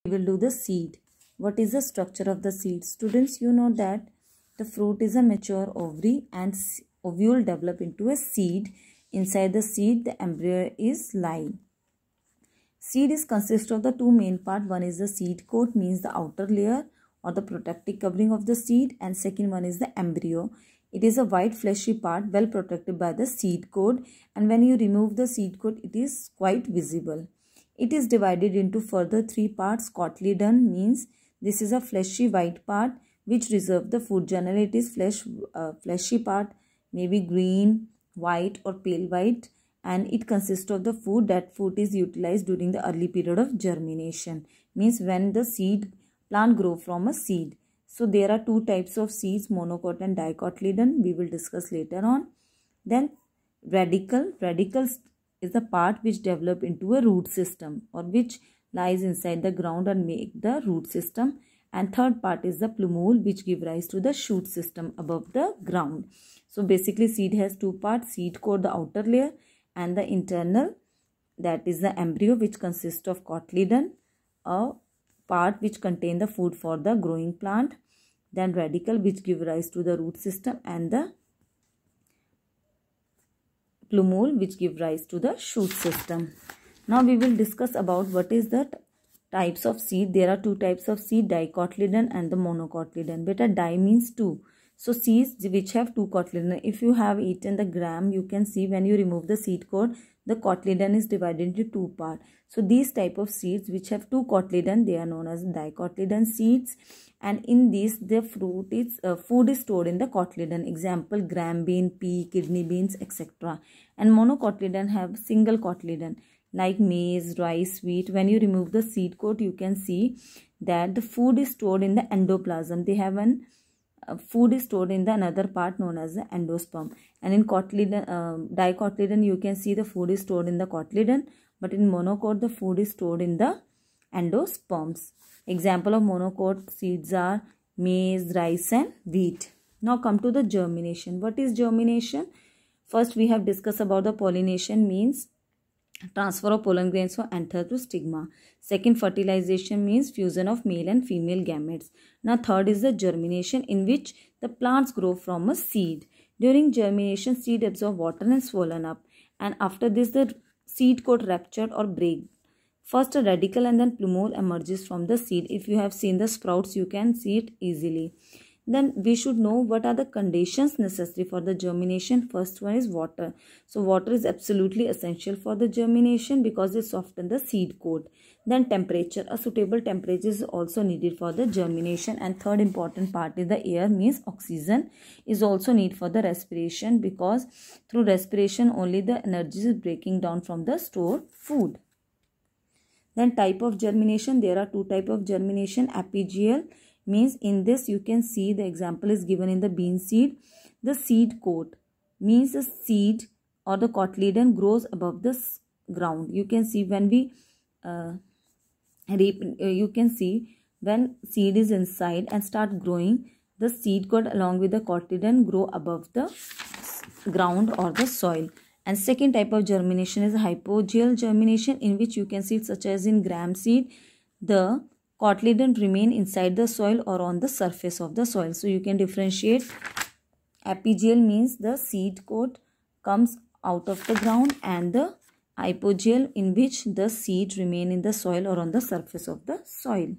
we will do the seed. What is the structure of the seed? Students, you know that the fruit is a mature ovary and ovule develop into a seed. Inside the seed, the embryo is lying. Seed is consist of the two main part. One is the seed coat, means the outer layer or the protective covering of the seed, and second one is the embryo. It is a white fleshy part well protected by the seed coat, and when you remove the seed coat, it is quite visible. It is divided into further three parts. Cotyledon means this is a fleshy white part which reserve the food. Generally, it is fleshy part, maybe green, white or pale white, and it consists of the food. That food is utilized during the early period of germination, means when the seed plant grow from a seed. So there are two types of seeds, monocot and dicotyledon. We will discuss later on. Then radicle. Radicles is the part which develop into a root system or which lies inside the ground and make the root system. And third part is the plumule, which give rise to the shoot system above the ground. So basically seed has two parts, seed coat, the outer layer, and the internal, that is the embryo, which consists of cotyledon, a part which contain the food for the growing plant. Then radicle, which give rise to the root system, and the plumule, which give rise to the shoot system. Now we will discuss about what is the types of seed. There are two types of seed, dicotyledon and the monocotyledon. Beta, di means two. So seeds which have two cotyledon. If you have eaten the gram, you can see when you remove the seed coat, the cotyledon is divided into two parts. So these type of seeds which have two cotyledon, they are known as dicotyledon seeds. And in these, the food is stored in the cotyledon. Example, gram bean, pea, kidney beans, etc. And monocotyledon have single cotyledon, like maize, rice, wheat. When you remove the seed coat, you can see that the food is stored in the endoplasm. They have an food is stored in the another part known as the endosperm. And in dicotyledon, you can see the food is stored in the cotyledon, but in monocot, the food is stored in the endosperms. Example of monocot seeds are maize, rice and wheat. Now come to the germination. What is germination? First we have discussed about the pollination, means transfer of pollen grains from anther to stigma. Second, fertilization means fusion of male and female gametes. Now third is the germination, in which the plants grow from a seed. During germination, seed absorb water and swollen up, and after this the seed coat ruptured or break. First a radicle and then plumule emerges from the seed. If you have seen the sprouts, you can see it easily. Then we should know what are the conditions necessary for the germination. First one is water. So water is absolutely essential for the germination because it softens the seed coat. Then temperature. A suitable temperature is also needed for the germination. And third important part is the air, means oxygen is also needed for the respiration, because through respiration only the energy is breaking down from the stored food. Then type of germination. There are two types of germination. Apigeal means, in this you can see the example is given in the bean seed. The seed coat means the seed or the cotyledon grows above the ground. You can see when we you can see when seed is inside and start growing, the seed coat along with the cotyledon grow above the ground or the soil. And second type of germination is hypogeal germination, in which you can see, such as in gram seed, the cotyledon remain inside the soil or on the surface of the soil. So you can differentiate. Apigeal means the seed coat comes out of the ground, and the hypogeal, in which the seed remain in the soil or on the surface of the soil.